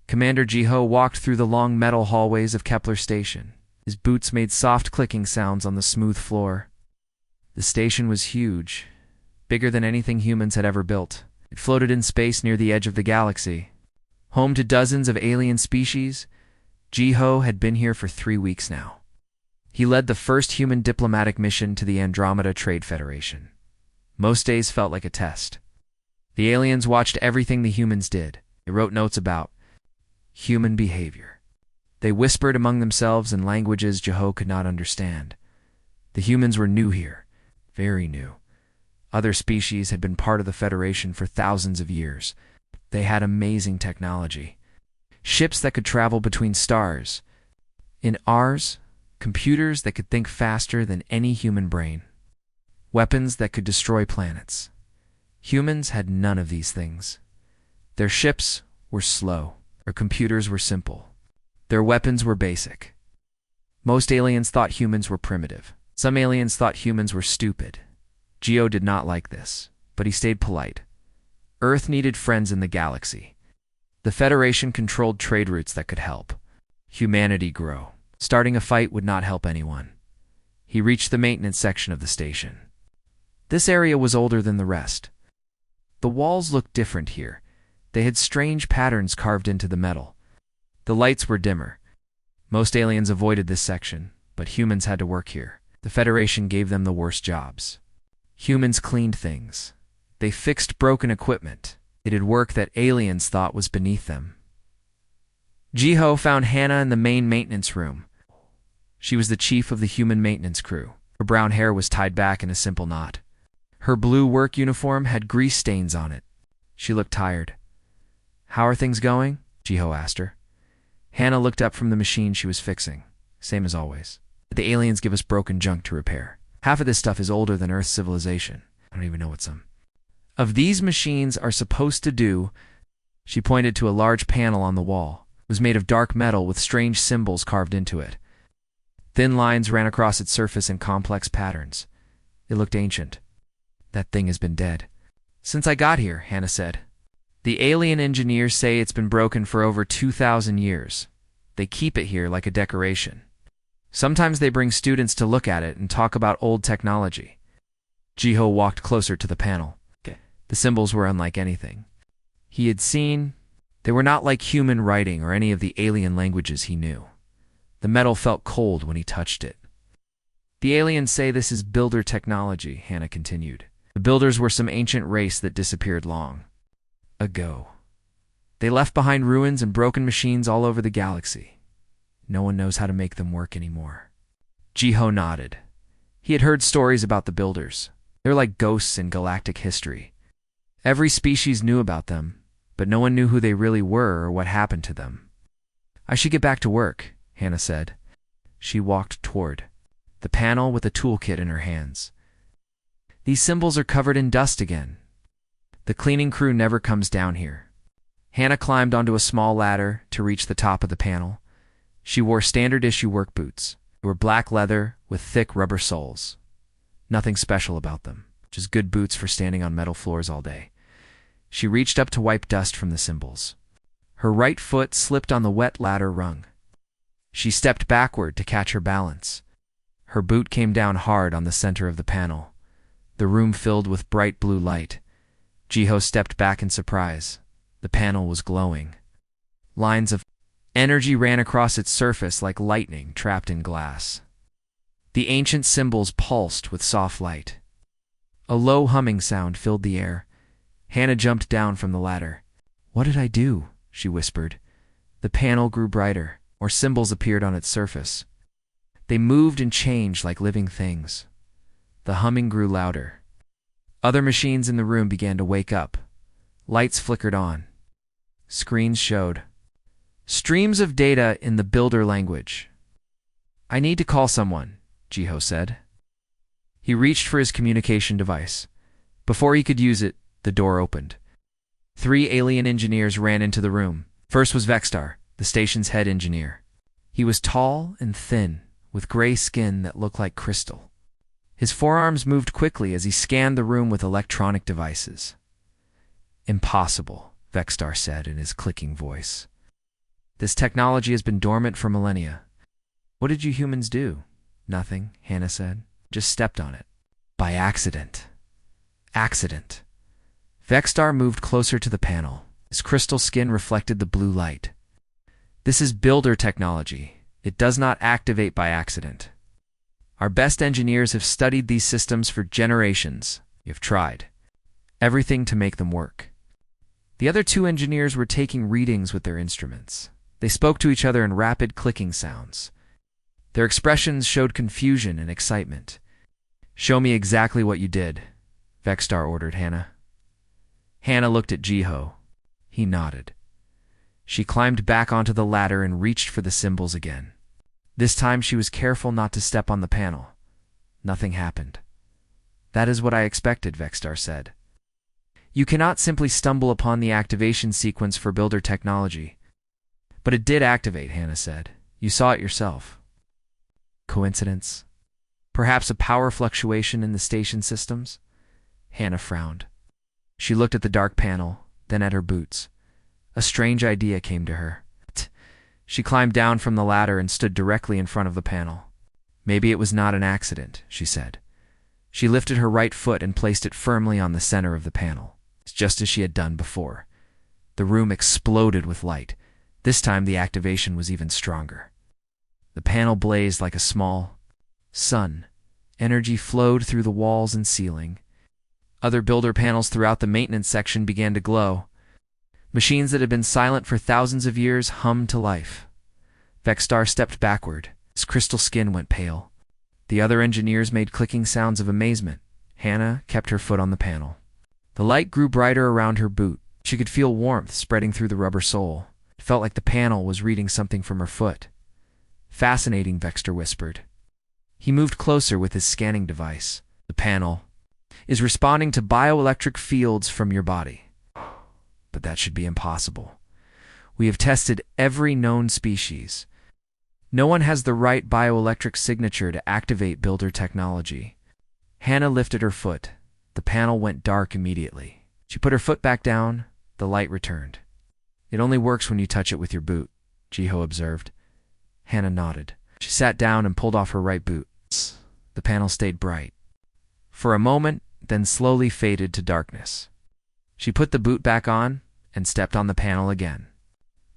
Commander Jiho walked through the long metal hallways of Kepler Station. His boots made soft clicking sounds on the smooth floor. The station was huge, bigger than anything humans had ever built. It floated in space near the edge of the galaxy. Home to dozens of alien species, Jiho had been here for 3 weeks now. He led the first human diplomatic mission to the Andromeda Trade Federation. Most days felt like a test. The aliens watched everything the humans did. They wrote notes about human behavior. They whispered among themselves in languages Jiho could not understand. The humans were new here, very new. Other species had been part of the Federation for thousands of years. They had amazing technology. Ships that could travel between stars. In ours, computers that could think faster than any human brain. Weapons that could destroy planets. Humans had none of these things. Their ships were slow. Their computers were simple. Their weapons were basic. Most aliens thought humans were primitive. Some aliens thought humans were stupid. Geo did not like this, but he stayed polite. Earth needed friends in the galaxy. The Federation controlled trade routes that could help humanity grow. Starting a fight would not help anyone. He reached the maintenance section of the station. This area was older than the rest. The walls looked different here. They had strange patterns carved into the metal. The lights were dimmer. Most aliens avoided this section, but humans had to work here. The Federation gave them the worst jobs. Humans cleaned things. They fixed broken equipment. They did work that aliens thought was beneath them. Jiho found Hannah in the main maintenance room. She was the chief of the human maintenance crew. Her brown hair was tied back in a simple knot. Her blue work uniform had grease stains on it. She looked tired. "How are things going?" Jiho asked her. Hannah looked up from the machine she was fixing. "Same as always. The aliens give us broken junk to repair. Half of this stuff is older than Earth's civilization. I don't even know what some of these machines are supposed to do." She pointed to a large panel on the wall. It was made of dark metal with strange symbols carved into it. Thin lines ran across its surface in complex patterns. It looked ancient. "That thing has been dead since I got here," Hannah said. "The alien engineers say it's been broken for over 2,000 years. They keep it here like a decoration. Sometimes they bring students to look at it and talk about old technology." Jiho walked closer to the panel. The symbols were unlike anything he had seen. They were not like human writing or any of the alien languages he knew. The metal felt cold when he touched it. "The aliens say this is builder technology," Hannah continued. "The builders were some ancient race that disappeared long ago. They left behind ruins and broken machines all over the galaxy. No one knows how to make them work anymore." Jiho nodded. He had heard stories about the builders. They're like ghosts in galactic history. Every species knew about them, but no one knew who they really were or what happened to them. "I should get back to work," Hannah said. She walked toward the panel with a toolkit in her hands. "These symbols are covered in dust again. The cleaning crew never comes down here." Hannah climbed onto a small ladder to reach the top of the panel. She wore standard-issue work boots. They were black leather with thick rubber soles. Nothing special about them, just good boots for standing on metal floors all day. She reached up to wipe dust from the symbols. Her right foot slipped on the wet ladder rung. She stepped backward to catch her balance. Her boot came down hard on the center of the panel. The room filled with bright blue light. Jiho stepped back in surprise. The panel was glowing. Lines of energy ran across its surface like lightning trapped in glass. The ancient symbols pulsed with soft light. A low humming sound filled the air. Hannah jumped down from the ladder. "What did I do?" she whispered. The panel grew brighter. More symbols appeared on its surface. They moved and changed like living things. The humming grew louder. Other machines in the room began to wake up. Lights flickered on. Screens showed streams of data in the builder language. "I need to call someone," Jiho said. He reached for his communication device. Before he could use it, the door opened. 3 alien engineers ran into the room. First was Vextar, the station's head engineer. He was tall and thin, with gray skin that looked like crystal. His forearms moved quickly as he scanned the room with electronic devices. "Impossible," Vextar said in his clicking voice. This technology has been dormant for millennia. What did you humans do? Nothing, Hannah said. Just stepped on it. By accident. Accident. Vexstar moved closer to the panel. His crystal skin reflected the blue light. This is builder technology. It does not activate by accident. Our best engineers have studied these systems for generations. We have tried everything to make them work. The other two engineers were taking readings with their instruments. They spoke to each other in rapid clicking sounds. Their expressions showed confusion and excitement. Show me exactly what you did, Vexstar ordered Hannah. Hannah looked at Jiho. He nodded. She climbed back onto the ladder and reached for the symbols again. This time she was careful not to step on the panel. Nothing happened. That is what I expected, Vexstar said. You cannot simply stumble upon the activation sequence for builder technology. But it did activate, Hannah said. You saw it yourself. Coincidence? Perhaps a power fluctuation in the station systems? Hannah frowned. She looked at the dark panel, then at her boots. A strange idea came to her. She climbed down from the ladder and stood directly in front of the panel. Maybe it was not an accident, she said. She lifted her right foot and placed it firmly on the center of the panel, just as she had done before. The room exploded with light. This time the activation was even stronger. The panel blazed like a small sun. Energy flowed through the walls and ceiling. Other builder panels throughout the maintenance section began to glow. Machines that had been silent for thousands of years hummed to life. Vexstar stepped backward. His crystal skin went pale. The other engineers made clicking sounds of amazement. Hannah kept her foot on the panel. The light grew brighter around her boot. She could feel warmth spreading through the rubber sole. It felt like the panel was reading something from her foot. Fascinating, Vexstar whispered. He moved closer with his scanning device. The panel is responding to bioelectric fields from your body. But that should be impossible. We have tested every known species. No one has the right bioelectric signature to activate builder technology. Hannah lifted her foot. The panel went dark immediately. She put her foot back down. The light returned. It only works when you touch it with your boot, Jiho observed. Hannah nodded. She sat down and pulled off her right boot. The panel stayed bright. For a moment, then slowly faded to darkness. She put the boot back on and stepped on the panel again.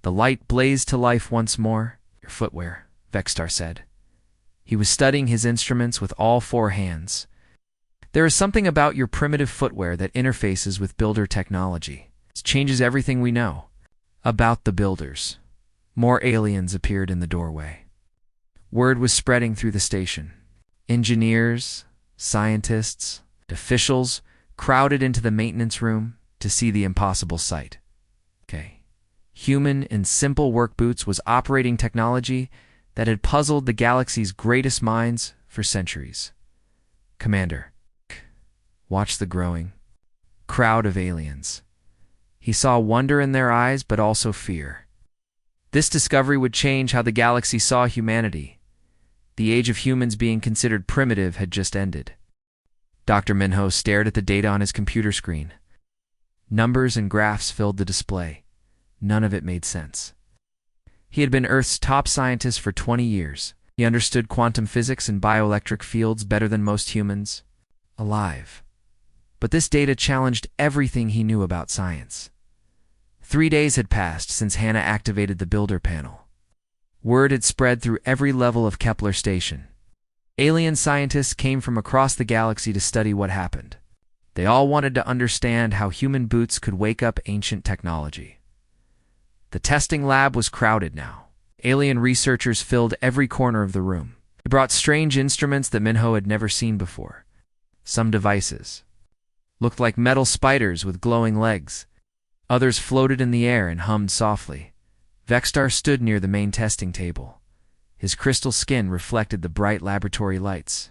The light blazed to life once more. Your footwear, Vexstar said. He was studying his instruments with all four hands. There is something about your primitive footwear that interfaces with builder technology. It changes everything we know about the builders. More aliens appeared in the doorway. Word was spreading through the station. Engineers, scientists, officials crowded into the maintenance room to see the impossible sight. Human in simple work boots was operating technology that had puzzled the galaxy's greatest minds for centuries. Commander, watched the growing crowd of aliens. He saw wonder in their eyes, but also fear. This discovery would change how the galaxy saw humanity. The age of humans being considered primitive had just ended. Dr. Minho stared at the data on his computer screen. Numbers and graphs filled the display. None of it made sense. He had been Earth's top scientist for 20 years. He understood quantum physics and bioelectric fields better than most humans alive. But this data challenged everything he knew about science. 3 days had passed since Hannah activated the builder panel. Word had spread through every level of Kepler Station. Alien scientists came from across the galaxy to study what happened. They all wanted to understand how human boots could wake up ancient technology. The testing lab was crowded now. Alien researchers filled every corner of the room. They brought strange instruments that Minho had never seen before. Some devices looked like metal spiders with glowing legs. Others floated in the air and hummed softly. Vexstar stood near the main testing table. His crystal skin reflected the bright laboratory lights.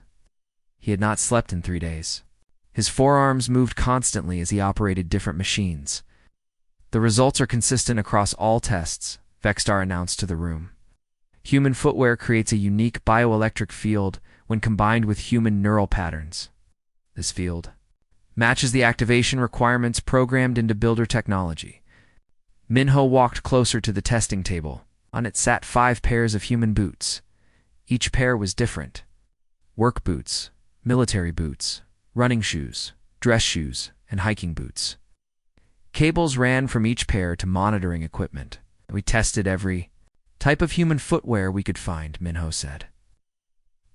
He had not slept in 3 days. His forearms moved constantly as he operated different machines. The results are consistent across all tests, Vexstar announced to the room. Human footwear creates a unique bioelectric field when combined with human neural patterns. This field matches the activation requirements programmed into builder technology. Minho walked closer to the testing table. On it sat 5 pairs of human boots. Each pair was different. Work boots, military boots, running shoes, dress shoes, and hiking boots. Cables ran from each pair to monitoring equipment. We tested every type of human footwear we could find, Minho said.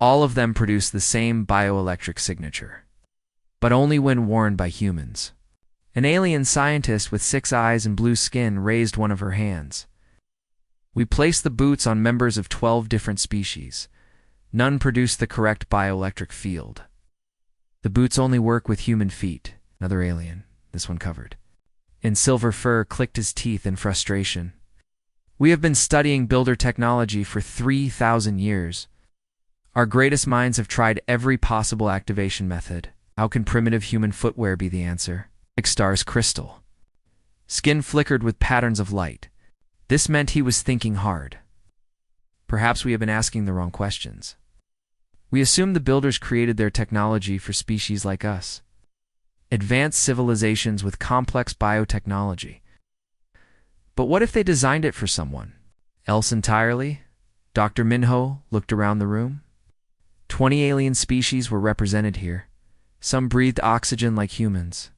All of them produced the same bioelectric signature, but only when worn by humans. An alien scientist with 6 eyes and blue skin raised one of her hands. We placed the boots on members of 12 different species. None produced the correct bioelectric field. The boots only work with human feet. Another alien, this one covered in silver fur, clicked his teeth in frustration. We have been studying builder technology for 3,000 years. Our greatest minds have tried every possible activation method. How can primitive human footwear be the answer? Star's crystal. Skin flickered with patterns of light. This meant he was thinking hard. Perhaps we have been asking the wrong questions. We assume the builders created their technology for species like us. Advanced civilizations with complex biotechnology. But what if they designed it for someone else entirely? Dr. Minho looked around the room. 20 alien species were represented here. Some breathed oxygen like humans.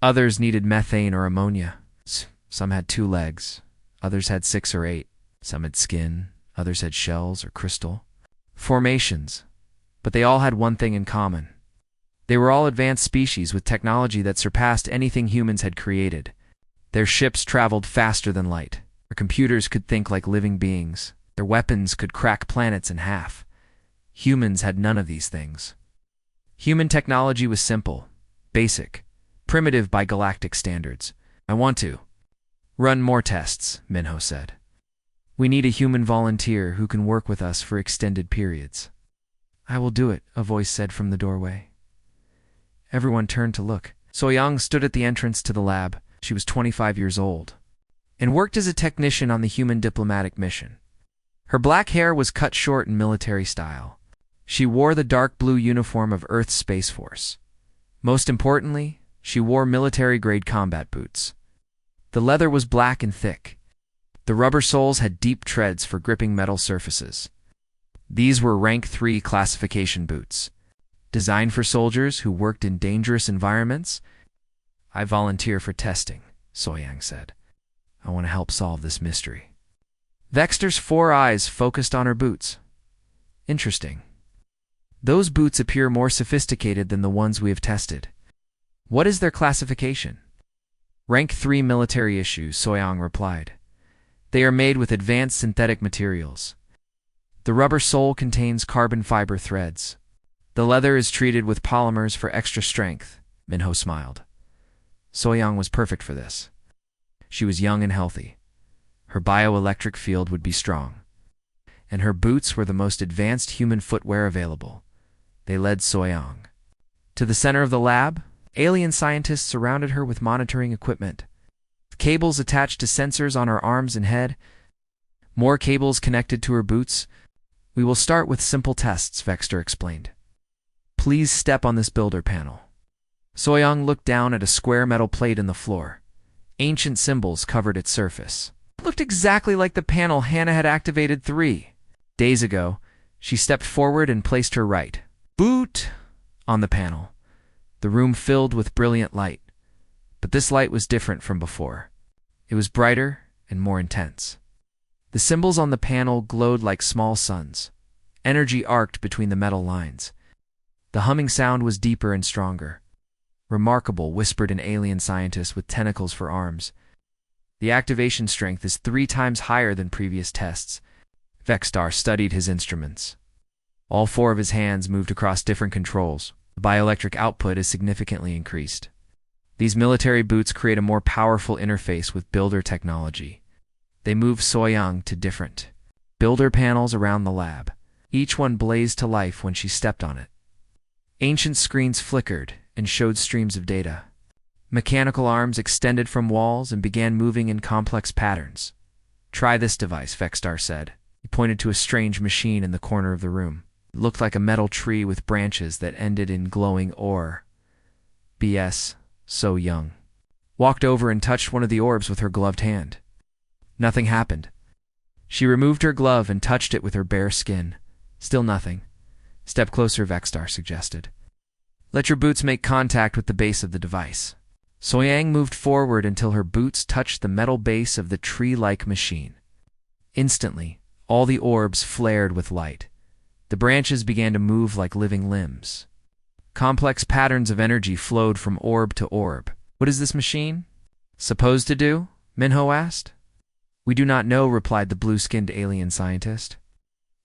Others needed methane or ammonia. Some had 2 legs. Others had 6 or 8. Some had skin. Others had shells or crystal formations. But they all had one thing in common. They were all advanced species with technology that surpassed anything humans had created. Their ships traveled faster than light. Their computers could think like living beings. Their weapons could crack planets in half. Humans had none of these things. Human technology was simple, basic, primitive by galactic standards. I want to run more tests, Minho said. We need a human volunteer who can work with us for extended periods. I will do it, a voice said from the doorway. Everyone turned to look. So-young stood at the entrance to the lab. She was 25 years old and worked as a technician on the human diplomatic mission. Her black hair was cut short in military style. She wore the dark blue uniform of Earth's Space Force. Most importantly, she wore military-grade combat boots. The leather was black and thick. The rubber soles had deep treads for gripping metal surfaces. These were Rank 3 classification boots, designed for soldiers who worked in dangerous environments. I volunteer for testing, So-young said. I want to help solve this mystery. Vexter's 4 eyes focused on her boots. Interesting. Those boots appear more sophisticated than the ones we have tested. What is their classification? Rank 3 military issue, So-young replied. They are made with advanced synthetic materials. The rubber sole contains carbon fiber threads. The leather is treated with polymers for extra strength, Minho smiled. So-young was perfect for this. She was young and healthy. Her bioelectric field would be strong. And her boots were the most advanced human footwear available. They led So-young to the center of the lab. Alien scientists surrounded her with monitoring equipment. Cables attached to sensors on her arms and head. More cables connected to her boots. We will start with simple tests, Vexter explained. Please step on this builder panel. So-young looked down at a square metal plate in the floor. Ancient symbols covered its surface. It looked exactly like the panel Hannah had activated 3 days ago. She stepped forward and placed her right boot on the panel. The room filled with brilliant light. But this light was different from before. It was brighter and more intense. The symbols on the panel glowed like small suns. Energy arced between the metal lines. The humming sound was deeper and stronger. Remarkable, whispered an alien scientist with tentacles for arms. The activation strength is 3 times higher than previous tests. Vextar studied his instruments. All 4 of his hands moved across different controls. The bioelectric output is significantly increased. These military boots create a more powerful interface with builder technology. They moved So-young to different builder panels around the lab. Each one blazed to life when she stepped on it. Ancient screens flickered and showed streams of data. Mechanical arms extended from walls and began moving in complex patterns. Try this device, Vextar said. He pointed to a strange machine in the corner of the room. It looked like a metal tree with branches that ended in glowing ore. BS, So-young walked over and touched one of the orbs with her gloved hand. Nothing happened. She removed her glove and touched it with her bare skin. Still nothing. Step closer, Vexstar suggested. Let your boots make contact with the base of the device. Soyang moved forward until her boots touched the metal base of the tree-like machine. Instantly, all the orbs flared with light. The branches began to move like living limbs. Complex patterns of energy flowed from orb to orb. What is this machine supposed to do? Minho asked. We do not know, replied the blue-skinned alien scientist.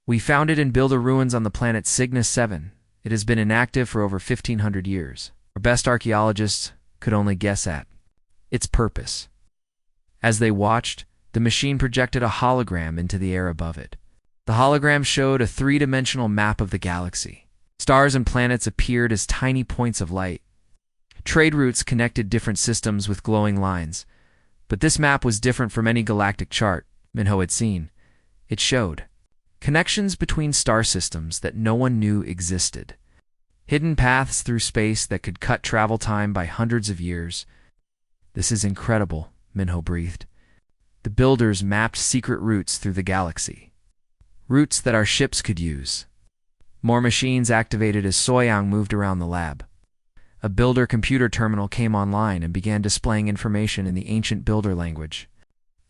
We found it in builder ruins on the planet Cygnus 7. It has been inactive for over 1,500 years. Our best archaeologists could only guess at its purpose. As they watched, the machine projected a hologram into the air above it. The hologram showed a three-dimensional map of the galaxy. Stars and planets appeared as tiny points of light. Trade routes connected different systems with glowing lines. But this map was different from any galactic chart Minho had seen. It showed connections between star systems that no one knew existed. Hidden paths through space that could cut travel time by hundreds of years. This is incredible, Minho breathed. The builders mapped secret routes through the galaxy. Routes that our ships could use. More machines activated as Soyang moved around the lab. A builder computer terminal came online and began displaying information in the ancient builder language.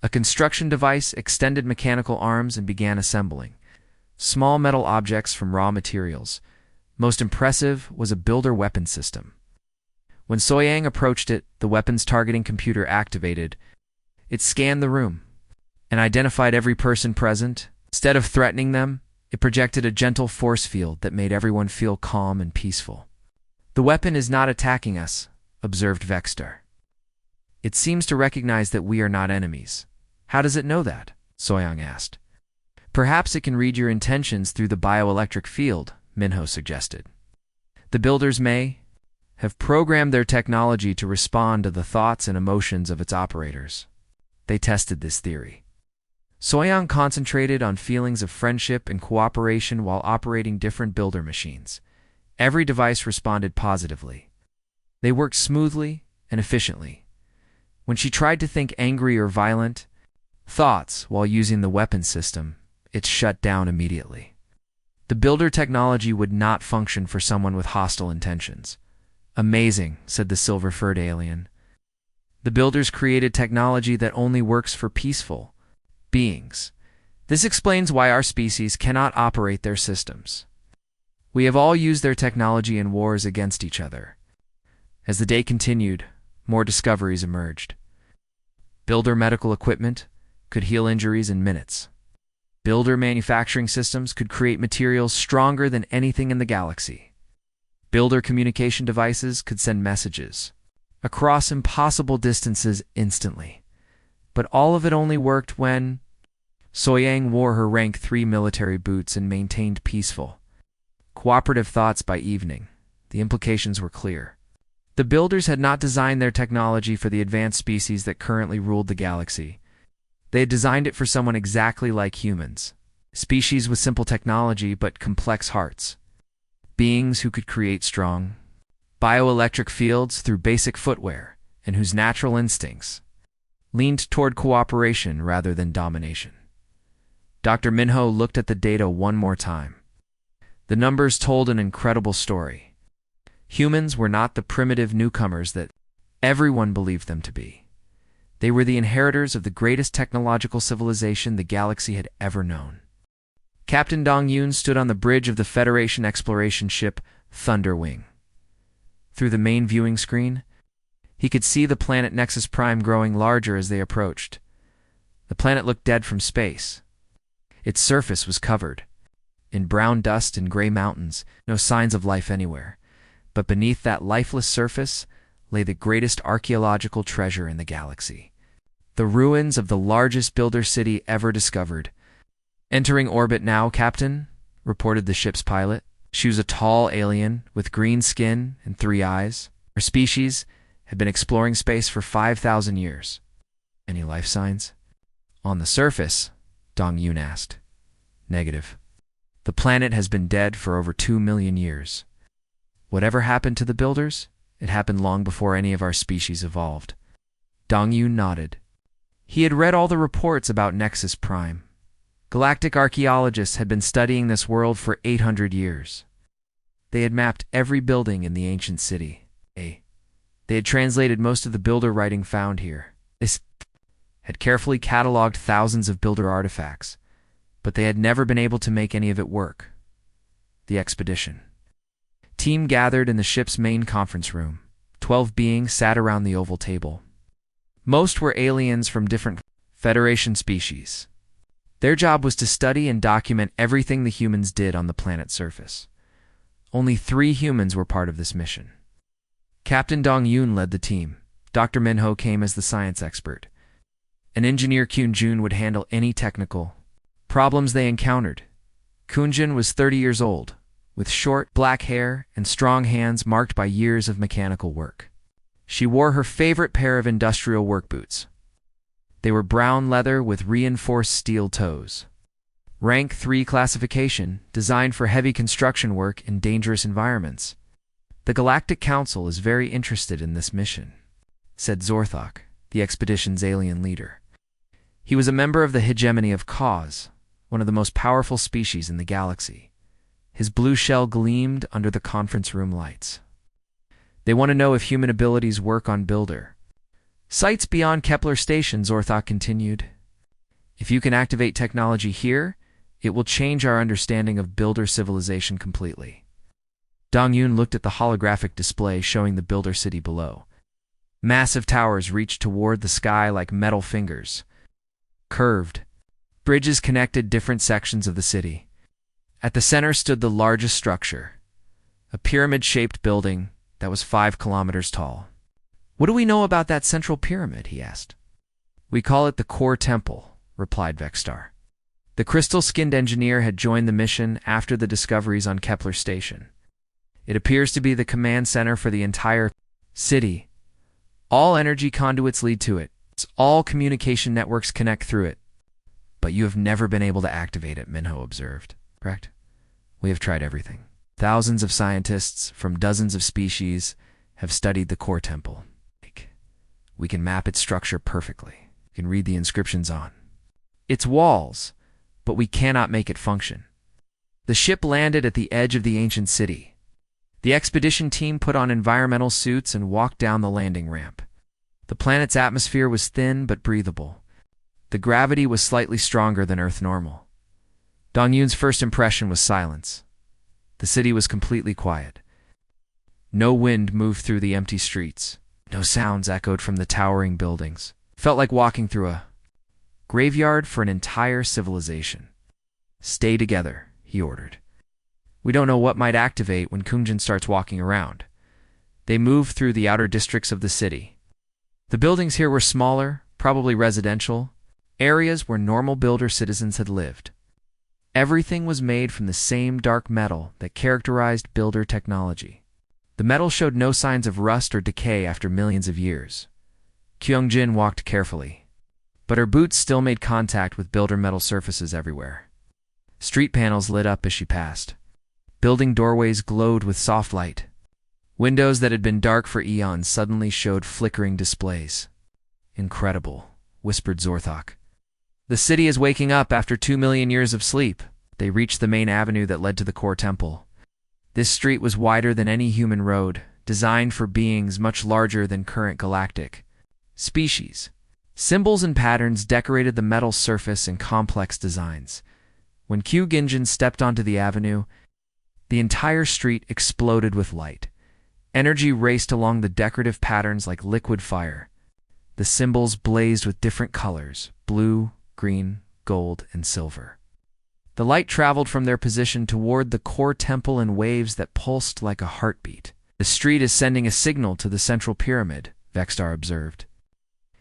A construction device extended mechanical arms and began assembling small metal objects from raw materials. Most impressive was a builder weapon system. When Soyang approached it, the weapons targeting computer activated. It scanned the room and identified every person present. Instead of threatening them, it projected a gentle force field that made everyone feel calm and peaceful. The weapon is not attacking us, observed Vexstar. It seems to recognize that we are not enemies. How does it know that? Soyang asked. Perhaps it can read your intentions through the bioelectric field, Minho suggested. The builders may have programmed their technology to respond to the thoughts and emotions of its operators. They tested this theory. Soyang concentrated on feelings of friendship and cooperation while operating different builder machines. Every device responded positively. They worked smoothly and efficiently. When she tried to think angry or violent thoughts while using the weapon system, it shut down immediately. The builder technology would not function for someone with hostile intentions. Amazing, said the silver-furred alien. The builders created technology that only works for peaceful beings. This explains why our species cannot operate their systems. We have all used their technology in wars against each other. As the day continued, more discoveries emerged. Builder medical equipment could heal injuries in minutes. Builder manufacturing systems could create materials stronger than anything in the galaxy. Builder communication devices could send messages across impossible distances instantly. But all of it only worked when Soyang wore her rank 3 military boots and maintained peaceful, cooperative thoughts by evening. The implications were clear. The builders had not designed their technology for the advanced species that currently ruled the galaxy. They had designed it for someone exactly like humans. Species with simple technology but complex hearts. Beings who could create strong bioelectric fields through basic footwear and whose natural instincts leaned toward cooperation rather than domination. Dr. Minho looked at the data one more time. The numbers told an incredible story. Humans were not the primitive newcomers that everyone believed them to be. They were the inheritors of the greatest technological civilization the galaxy had ever known. Captain Dong Yun stood on the bridge of the Federation exploration ship Thunderwing. Through the main viewing screen, he could see the planet Nexus Prime growing larger as they approached. The planet looked dead from space. Its surface was covered in brown dust and gray mountains, no signs of life anywhere. But beneath that lifeless surface lay the greatest archaeological treasure in the galaxy. The ruins of the largest builder city ever discovered. Entering orbit now, Captain, reported the ship's pilot. She was a tall alien with green skin and 3 eyes. Her species had been exploring space for 5,000 years. Any life signs? On the surface, Dong Yun asked. Negative. The planet has been dead for over 2 million years. Whatever happened to the builders, it happened long before any of our species evolved. Dong Yun nodded. He had read all the reports about Nexus Prime. Galactic archaeologists had been studying this world for 800 years. They had mapped every building in the ancient city. They had translated most of the builder writing found here. They had carefully cataloged thousands of builder artifacts, but they had never been able to make any of it work. The expedition team gathered in the ship's main conference room. 12 beings sat around the oval table. Most were aliens from different Federation species. Their job was to study and document everything the humans did on the planet's surface. Only 3 humans were part of this mission. Captain Dong Yun led the team. Dr. Minho came as the science expert. An engineer Kyun Jun would handle any technical problems they encountered. Kyun Jun was 30 years old, with short, black hair and strong hands marked by years of mechanical work. She wore her favorite pair of industrial work boots. They were brown leather with reinforced steel toes. Rank 3 classification, designed for heavy construction work in dangerous environments. The Galactic Council is very interested in this mission, said Zorthok, the expedition's alien leader. He was a member of the hegemony of Cause, one of the most powerful species in the galaxy. His blue shell gleamed under the conference room lights. They want to know if human abilities work on Builder. Sites beyond Kepler Station, Zorthok continued. If you can activate technology here, it will change our understanding of Builder civilization completely. Dong Yun looked at the holographic display showing the Builder city below. Massive towers reached toward the sky like metal fingers. Curved bridges connected different sections of the city. At the center stood the largest structure, a pyramid-shaped building that was 5 kilometers tall. What do we know about that central pyramid? He asked. We call it the Core Temple, replied Vexstar. The crystal-skinned engineer had joined the mission after the discoveries on Kepler Station. It appears to be the command center for the entire city. All energy conduits lead to it. All communication networks connect through it. But you have never been able to activate it, Minho observed. Correct? We have tried everything. Thousands of scientists from dozens of species have studied the Core Temple. We can map its structure perfectly. We can read the inscriptions on its walls, but we cannot make it function. The ship landed at the edge of the ancient city. The expedition team put on environmental suits and walked down the landing ramp. The planet's atmosphere was thin but breathable. The gravity was slightly stronger than Earth normal. Dong Yun's first impression was silence. The city was completely quiet. No wind moved through the empty streets. No sounds echoed from the towering buildings. It felt like walking through a graveyard for an entire civilization. Stay together, he ordered. We don't know what might activate when Kunjin starts walking around. They moved through the outer districts of the city. The buildings here were smaller, probably residential, areas where normal Builder citizens had lived. Everything was made from the same dark metal that characterized Builder technology. The metal showed no signs of rust or decay after millions of years. Kyung-jin walked carefully, but her boots still made contact with Builder metal surfaces everywhere. Street panels lit up as she passed. Building doorways glowed with soft light. Windows that had been dark for eons suddenly showed flickering displays. Incredible, whispered Zorthok. The city is waking up after 2 million years of sleep. They reached the main avenue that led to the Core Temple. This street was wider than any human road, designed for beings much larger than current galactic species. Symbols and patterns decorated the metal surface in complex designs. When Q Ginjin stepped onto the avenue, the entire street exploded with light. Energy raced along the decorative patterns like liquid fire. The symbols blazed with different colors: blue, green, gold, and silver. The light traveled from their position toward the Core Temple in waves that pulsed like a heartbeat. The street is sending a signal to the central pyramid, Vexstar observed.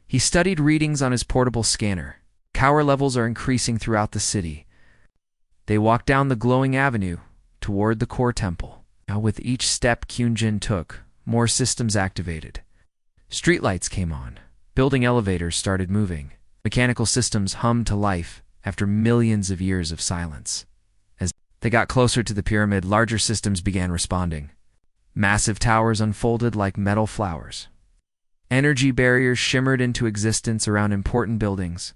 He studied readings on his portable scanner. Power levels are increasing throughout the city. They walked down the glowing avenue toward the Core Temple. Now, with each step Kyunjin took, more systems activated. Streetlights came on. Building elevators started moving. Mechanical systems hummed to life after millions of years of silence. As they got closer to the pyramid, larger systems began responding. Massive towers unfolded like metal flowers. Energy barriers shimmered into existence around important buildings.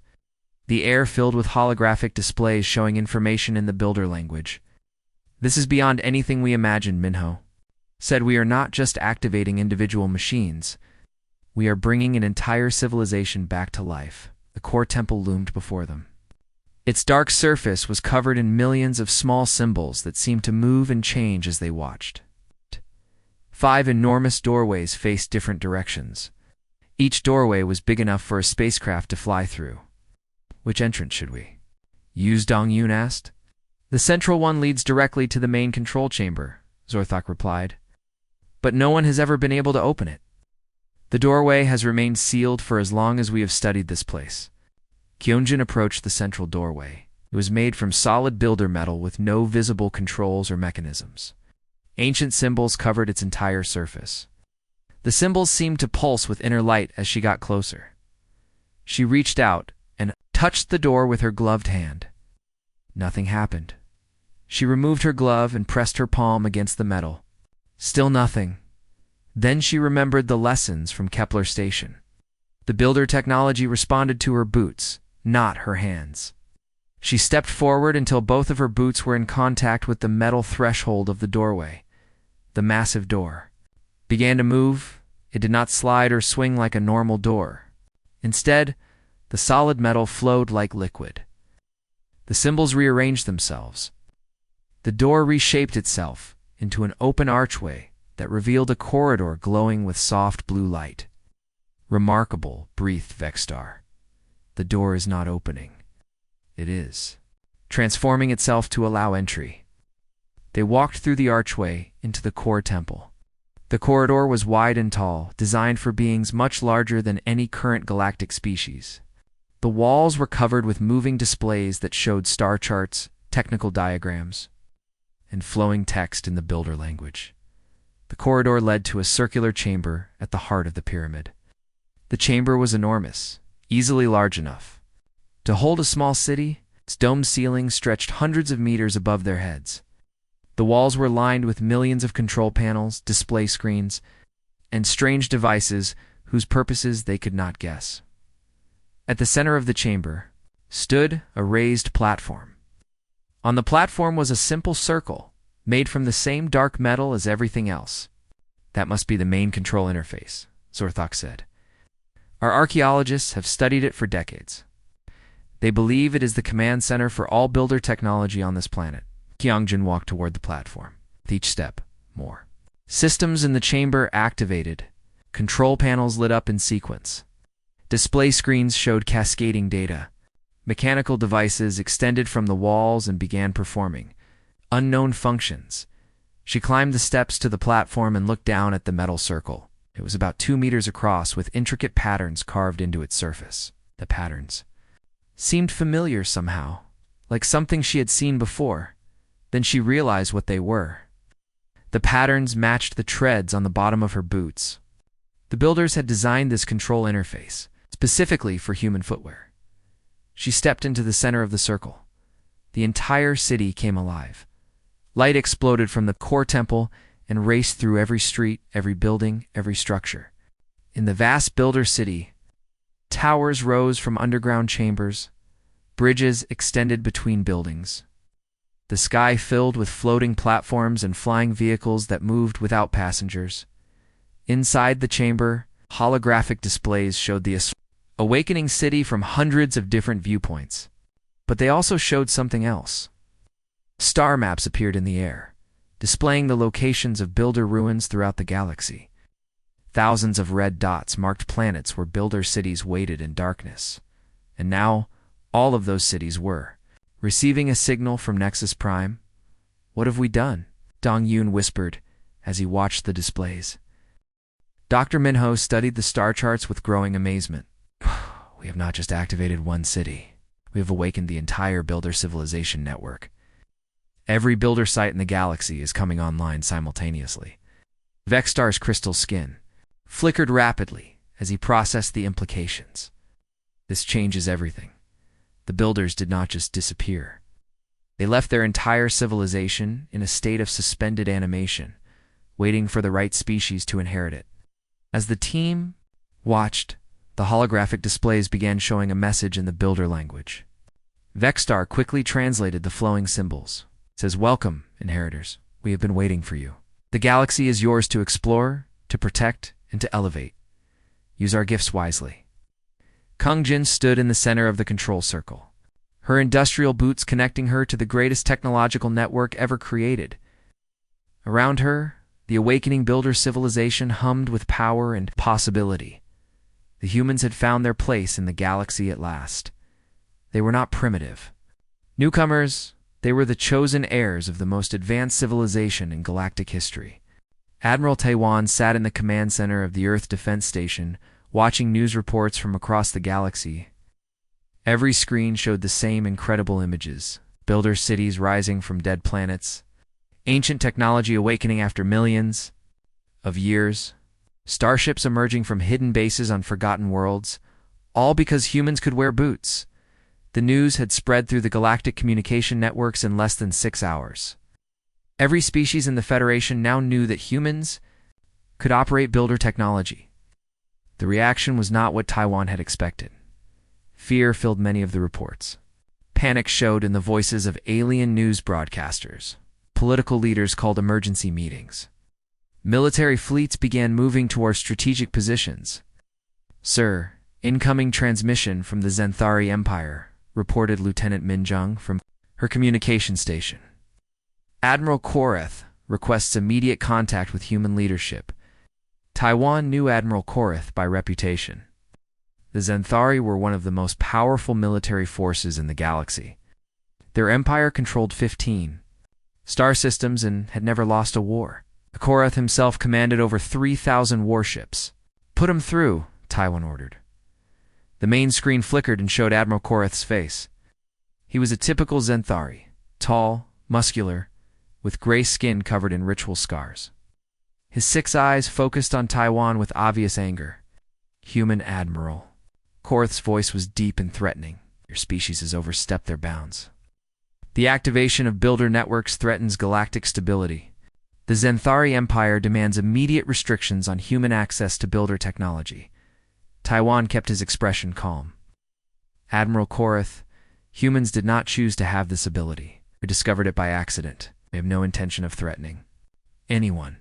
the air filled with holographic displays showing information in the builder language. "This is beyond anything we imagined," Minho said. "We are not just activating individual machines. We are bringing an entire civilization back to life." The core temple loomed before them. Its dark surface was covered in millions of small symbols that seemed to move and change as they watched. 5 enormous doorways faced different directions. Each doorway was big enough for a spacecraft to fly through. "Which entrance should we use?" Dong Yun asked. "The central one leads directly to the main control chamber," Zorthok replied. "But no one has ever been able to open it. The doorway has remained sealed for as long as we have studied this place." Kyunjin approached the central doorway. It was made from solid builder metal with no visible controls or mechanisms. Ancient symbols covered its entire surface. The symbols seemed to pulse with inner light as she got closer. She reached out and touched the door with her gloved hand. Nothing happened. She removed her glove and pressed her palm against the metal. Still nothing. Then she remembered the lessons from Kepler Station. The builder technology responded to her boots, not her hands. She stepped forward until both of her boots were in contact with the metal threshold of the doorway. The massive door began to move. It did not slide or swing like a normal door. Instead, the solid metal flowed like liquid. The symbols rearranged themselves. The door reshaped itself into an open archway that revealed a corridor glowing with soft blue light. "Remarkable," breathed Vexstar. "The door is not opening. It is transforming itself to allow entry." They walked through the archway into the core temple. The corridor was wide and tall, designed for beings much larger than any current galactic species. The walls were covered with moving displays that showed star charts, technical diagrams, and flowing text in the builder language. The corridor led to a circular chamber at the heart of the pyramid. The chamber was enormous, easily large enough to hold a small city. Its domed ceiling stretched hundreds of meters above their heads. The walls were lined with millions of control panels, display screens, and strange devices whose purposes they could not guess. At the center of the chamber stood a raised platform. On the platform was a simple circle, made from the same dark metal as everything else. "That must be the main control interface," Zorthok said. "Our archaeologists have studied it for decades. They believe it is the command center for all builder technology on this planet." Kyungjin walked toward the platform. With each step, more systems in the chamber activated. Control panels lit up in sequence. Display screens showed cascading data. Mechanical devices extended from the walls and began performing unknown functions. She climbed the steps to the platform and looked down at the metal circle. It was about 2 meters across with intricate patterns carved into its surface. The patterns seemed familiar somehow, like something she had seen before. Then she realized what they were. The patterns matched the treads on the bottom of her boots. The builders had designed this control interface specifically for human footwear. She stepped into the center of the circle. The entire city came alive. Light exploded from the core temple and raced through every street, every building, every structure. In the vast builder city, towers rose from underground chambers. Bridges extended between buildings. The sky filled with floating platforms and flying vehicles that moved without passengers. Inside the chamber, holographic displays showed the awakening city from hundreds of different viewpoints. But they also showed something else. Star maps appeared in the air, displaying the locations of builder ruins throughout the galaxy. Thousands of red dots marked planets where builder cities waited in darkness. And now, all of those cities were receiving a signal from Nexus Prime. "What have we done?" Dong Yun whispered as he watched the displays. Dr. Minho studied the star charts with growing amazement. "We have not just activated one city. We have awakened the entire builder civilization network. Every builder site in the galaxy is coming online simultaneously." Vexstar's crystal skin flickered rapidly as he processed the implications. "This changes everything. The builders did not just disappear. They left their entire civilization in a state of suspended animation, waiting for the right species to inherit it." As the team watched, The holographic displays began showing a message in the builder language. Vexstar quickly translated the flowing symbols. It says, "Welcome, inheritors. We have been waiting for you. The galaxy is yours to explore, to protect, and to elevate. Use our gifts wisely." Kung Jin stood in the center of the control circle, her industrial boots connecting her to the greatest technological network ever created. Around her, the awakening builder civilization hummed with power and possibility. The humans had found their place in the galaxy at last. They were not primitive newcomers, they were the chosen heirs of the most advanced civilization in galactic history. Admiral Taiwan sat in the command center of the Earth Defense Station, watching news reports from across the galaxy. Every screen showed the same incredible images: builder cities rising from dead planets, ancient technology awakening after millions of years, starships emerging from hidden bases on forgotten worlds, all because humans could wear boots. The news had spread through the galactic communication networks in less than 6 hours. Every species in the Federation now knew that humans could operate builder technology. The reaction was not what Taiwan had expected. Fear filled many of the reports. Panic showed in the voices of alien news broadcasters. Political leaders called emergency meetings. Military fleets began moving toward strategic positions. "Sir, incoming transmission from the Zenthari Empire," reported Lieutenant Minjung from her communication station. "Admiral Koreth requests immediate contact with human leadership." Taiwan knew Admiral Koreth by reputation. The Zenthari were one of the most powerful military forces in the galaxy. Their empire controlled 15 star systems and had never lost a war. Koreth himself commanded over 3,000 warships. "Put him through," Taiwan ordered. The main screen flickered and showed Admiral Koreth's face. He was a typical Zenthari, tall, muscular, with gray skin covered in ritual scars. His 6 eyes focused on Taiwan with obvious anger. "Human Admiral." Koreth's voice was deep and threatening. "Your species has overstepped their bounds. The activation of builder networks threatens galactic stability. The Zenthari Empire demands immediate restrictions on human access to builder technology." Taiwan kept his expression calm. "Admiral Koreth, humans did not choose to have this ability. We discovered it by accident. We have no intention of threatening anyone."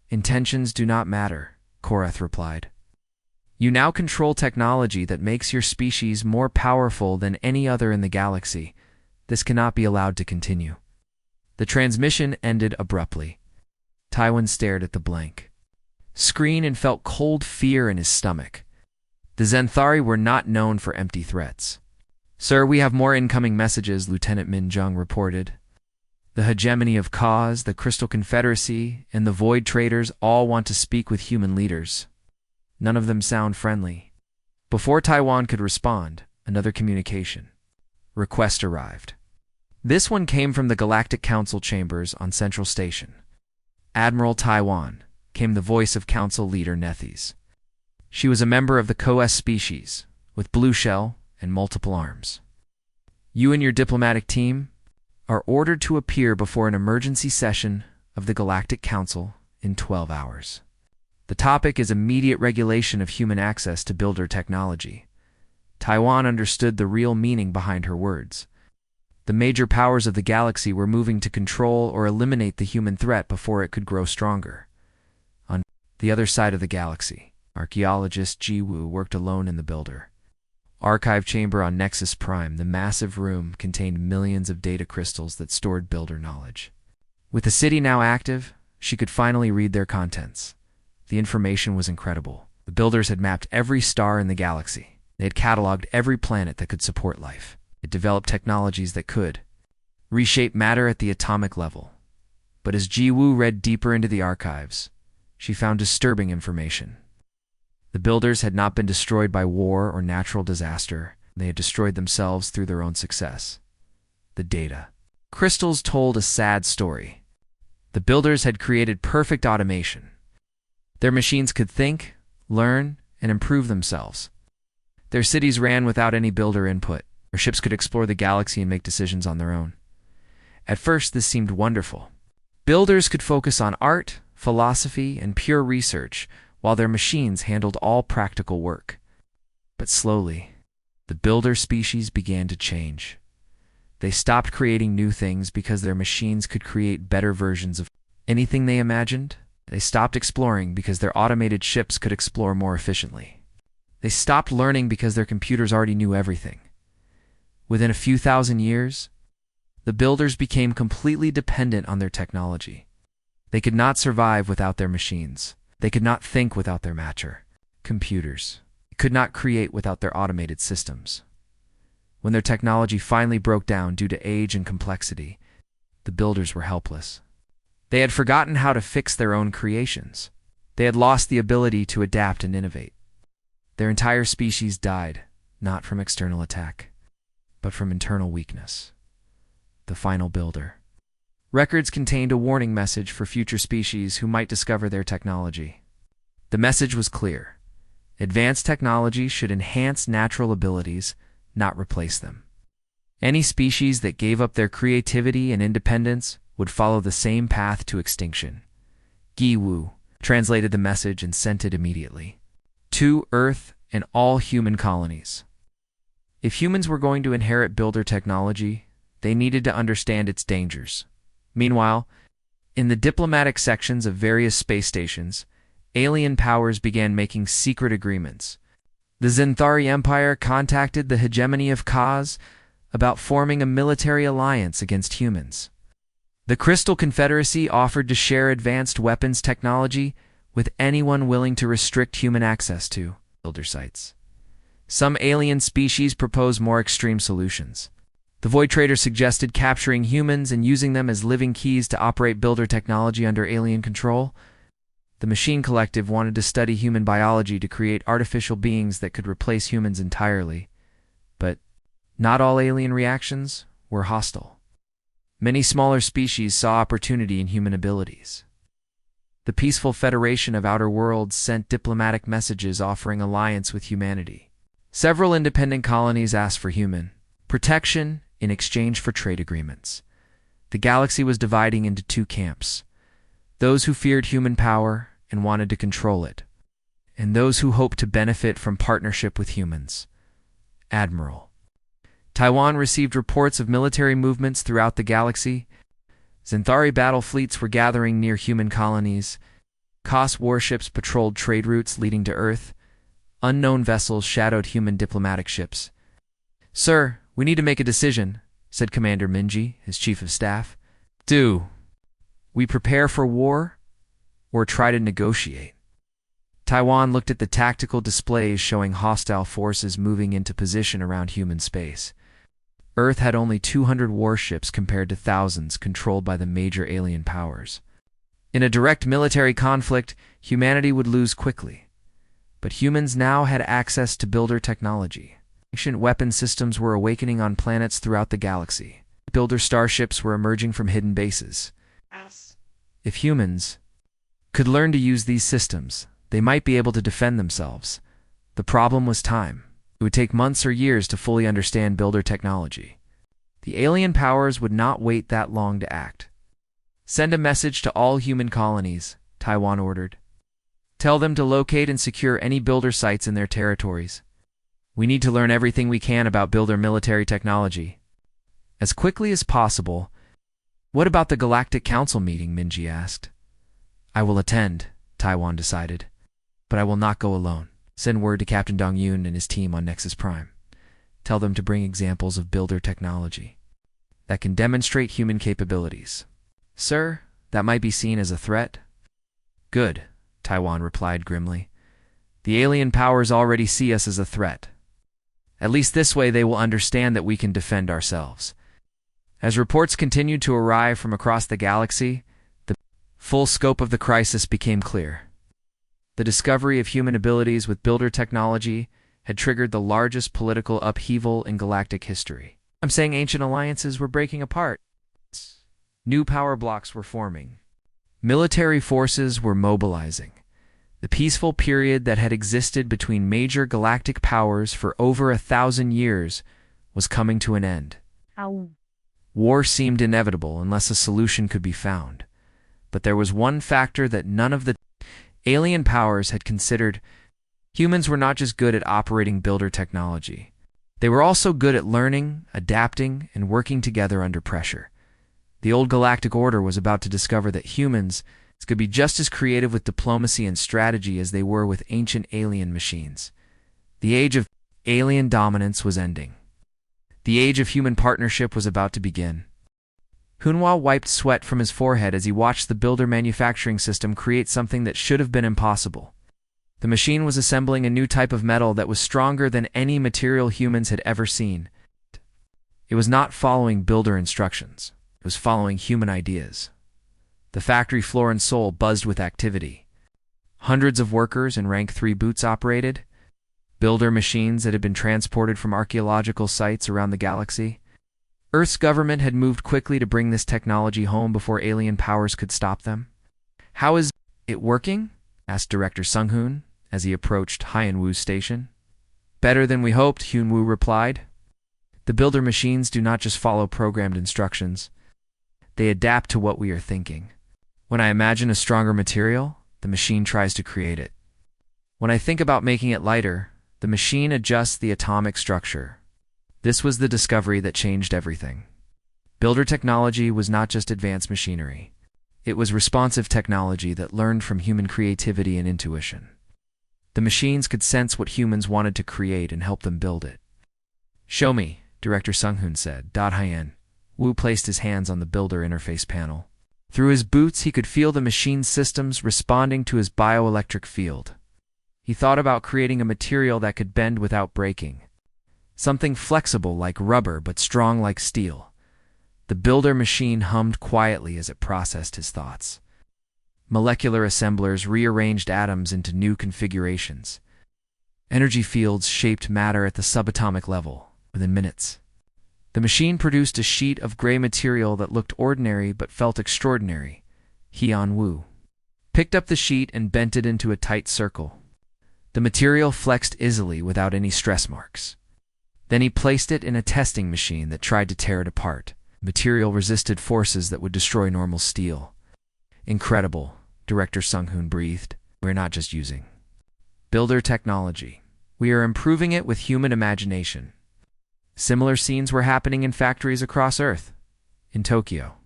"Intentions do not matter," Koreth replied. "You now control technology that makes your species more powerful than any other in the galaxy. This cannot be allowed to continue." The transmission ended abruptly. Taiwan stared at the blank screen and felt cold fear in his stomach. The Zenthari were not known for empty threats. "Sir, we have more incoming messages," Lieutenant Minjung reported. "The hegemony of Cause, the Crystal Confederacy, and the Void Traders all want to speak with human leaders. None of them sound friendly." Before Taiwan could respond, another communication request arrived. This one came from the Galactic Council chambers on Central Station. "Admiral Taiwan," came the voice of Council Leader Nethes. She was a member of the Coes species, with blue shell and multiple arms. "You and your diplomatic team are ordered to appear before an emergency session of the Galactic Council in 12 hours. The topic is immediate regulation of human access to builder technology." Taiwan understood the real meaning behind her words. The major powers of the galaxy were moving to control or eliminate the human threat before it could grow stronger. On the other side of the galaxy, archaeologist Ji Woo worked alone in the builder archive chamber on Nexus Prime. The massive room contained millions of data crystals that stored builder knowledge. With the city now active, she could finally read their contents. The information was incredible. The builders had mapped every star in the galaxy. They had cataloged every planet that could support life. It developed technologies that could reshape matter at the atomic level. But as Ji Woo read deeper into the archives, she found disturbing information. The builders had not been destroyed by war or natural disaster. They had destroyed themselves through their own success. The data crystals told a sad story. The builders had created perfect automation. Their machines could think, learn, and improve themselves. Their cities ran without any builder input. Their ships could explore the galaxy and make decisions on their own. At first, this seemed wonderful. Builders could focus on art, philosophy, and pure research, while their machines handled all practical work. But slowly, the builder species began to change. They stopped creating new things because their machines could create better versions of anything they imagined. They stopped exploring because their automated ships could explore more efficiently. They stopped learning because their computers already knew everything. Within a few thousand years, the builders became completely dependent on their technology. They could not survive without their machines. They could not think without their computers. They could not create without their automated systems. When their technology finally broke down due to age and complexity, the builders were helpless. They had forgotten how to fix their own creations. They had lost the ability to adapt and innovate. Their entire species died, not from external attack, but from internal weakness. The final builder. Records contained a warning message for future species who might discover their technology. The message was clear. Advanced technology should enhance natural abilities, not replace them. Any species that gave up their creativity and independence would follow the same path to extinction. Gi Wu translated the message and sent it immediately to Earth and all human colonies. If humans were going to inherit builder technology, they needed to understand its dangers. Meanwhile, in the diplomatic sections of various space stations, alien powers began making secret agreements. The Xanthari Empire contacted the hegemony of Kaz about forming a military alliance against humans. The Crystal Confederacy offered to share advanced weapons technology with anyone willing to restrict human access to builder sites. Some alien species proposed more extreme solutions. The Void Trader suggested capturing humans and using them as living keys to operate builder technology under alien control. The Machine Collective wanted to study human biology to create artificial beings that could replace humans entirely. But not all alien reactions were hostile. Many smaller species saw opportunity in human abilities. The Peaceful Federation of Outer Worlds sent diplomatic messages offering alliance with humanity. Several independent colonies asked for human protection in exchange for trade agreements. The galaxy was dividing into two camps: those who feared human power and wanted to control it, and those who hoped to benefit from partnership with humans. Admiral. Taiwan received reports of military movements throughout the galaxy. Xanthari battle fleets were gathering near human colonies. Kos warships patrolled trade routes leading to Earth. Unknown vessels shadowed human diplomatic ships. "Sir, we need to make a decision," said Commander Minji, his chief of staff. "Do we prepare for war or try to negotiate?" Taiwan looked at the tactical displays showing hostile forces moving into position around human space. Earth had only 200 warships compared to thousands controlled by the major alien powers. In a direct military conflict, humanity would lose quickly. But humans now had access to builder technology. Ancient weapon systems were awakening on planets throughout the galaxy. Builder starships were emerging from hidden bases. If humans could learn to use these systems, they might be able to defend themselves. The problem was time. It would take months or years to fully understand builder technology. The alien powers would not wait that long to act. "Send a message to all human colonies," Taiwan ordered. "Tell them to locate and secure any builder sites in their territories. We need to learn everything we can about builder military technology as quickly as possible." "What about the Galactic Council meeting?" Minji asked. "I will attend," Taiwan decided, "but I will not go alone. Send word to Captain Dong Yun and his team on Nexus Prime. Tell them to bring examples of builder technology that can demonstrate human capabilities." "Sir, that might be seen as a threat." "Good," Taiwan replied grimly. "The alien powers already see us as a threat. At least this way they will understand that we can defend ourselves." As reports continued to arrive from across the galaxy, the full scope of the crisis became clear. The discovery of human abilities with builder technology had triggered the largest political upheaval in galactic history. I'm saying ancient alliances were breaking apart. New power blocks were forming. Military forces were mobilizing. The peaceful period that had existed between major galactic powers for over 1,000 years was coming to an end. War seemed inevitable unless a solution could be found. But there was one factor that none of the alien powers had considered: Humans were not just good at operating builder technology. They were also good at learning, adapting, and working together under pressure. The old Galactic Order was about to discover that humans could be just as creative with diplomacy and strategy as they were with ancient alien machines. The age of alien dominance was ending. The age of human partnership was about to begin. Hunhua wiped sweat from his forehead as he watched the builder manufacturing system create something that should have been impossible. The machine was assembling a new type of metal that was stronger than any material humans had ever seen. It was not following builder instructions. It was following human ideas. The factory floor and soul buzzed with activity. Hundreds of workers in rank 3 boots operated. Builder machines that had been transported from archaeological sites around the galaxy. Earth's government had moved quickly to bring this technology home before alien powers could stop them. "How is it working?" asked Director Sung-hoon as he approached Hyun-woo's station. "Better than we hoped," Hyun-woo replied. "The builder machines do not just follow programmed instructions. They adapt to what we are thinking. When I imagine a stronger material, the machine tries to create it. When I think about making it lighter, the machine adjusts the atomic structure." This was the discovery that changed everything. Builder technology was not just advanced machinery. It was responsive technology that learned from human creativity and intuition. The machines could sense what humans wanted to create and help them build it. "Show me," Director Sung-hoon said. Hyun-woo placed his hands on the builder interface panel. Through his boots, he could feel the machine's systems responding to his bioelectric field. He thought about creating a material that could bend without breaking. Something flexible like rubber but strong like steel. The builder machine hummed quietly as it processed his thoughts. Molecular assemblers rearranged atoms into new configurations. Energy fields shaped matter at the subatomic level. Within minutes, the machine produced a sheet of gray material that looked ordinary but felt extraordinary. Hyun-woo picked up the sheet and bent it into a tight circle. The material flexed easily without any stress marks. Then he placed it in a testing machine that tried to tear it apart. The material resisted forces that would destroy normal steel. "Incredible," Director Sung-hoon breathed. "We're not just using builder technology. We are improving it with human imagination." Similar scenes were happening in factories across Earth. In Tokyo,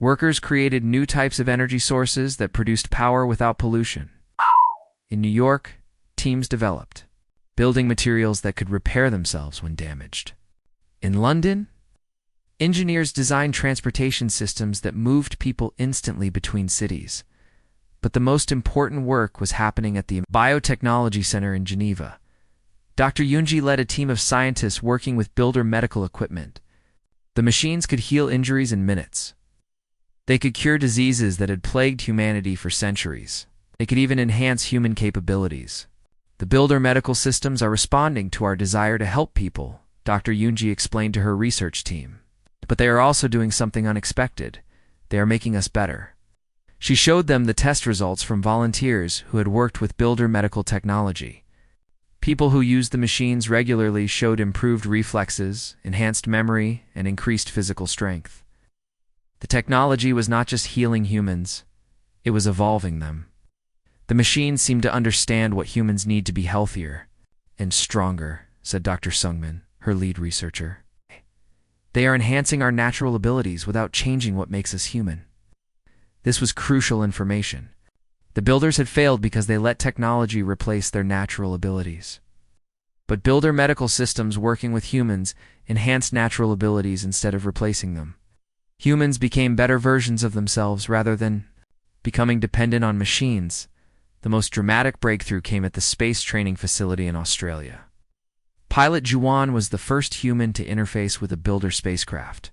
workers created new types of energy sources that produced power without pollution. In New York, teams developed building materials that could repair themselves when damaged. In London, engineers designed transportation systems that moved people instantly between cities. But the most important work was happening at the Biotechnology Center in Geneva. Dr. Yoonji led a team of scientists working with builder medical equipment. The machines could heal injuries in minutes. They could cure diseases that had plagued humanity for centuries. They could even enhance human capabilities. "The builder medical systems are responding to our desire to help people," Dr. Yoonji explained to her research team. "But they are also doing something unexpected. They are making us better." She showed them the test results from volunteers who had worked with builder medical technology. People who used the machines regularly showed improved reflexes, enhanced memory, and increased physical strength. The technology was not just healing humans, it was evolving them. "The machines seem to understand what humans need to be healthier and stronger," said Dr. Sungmin, her lead researcher. "They are enhancing our natural abilities without changing what makes us human." This was crucial information. The builders had failed because they let technology replace their natural abilities. But builder medical systems working with humans enhanced natural abilities instead of replacing them. Humans became better versions of themselves rather than becoming dependent on machines. The most dramatic breakthrough came at the space training facility in Australia. Pilot Juan was the first human to interface with a builder spacecraft.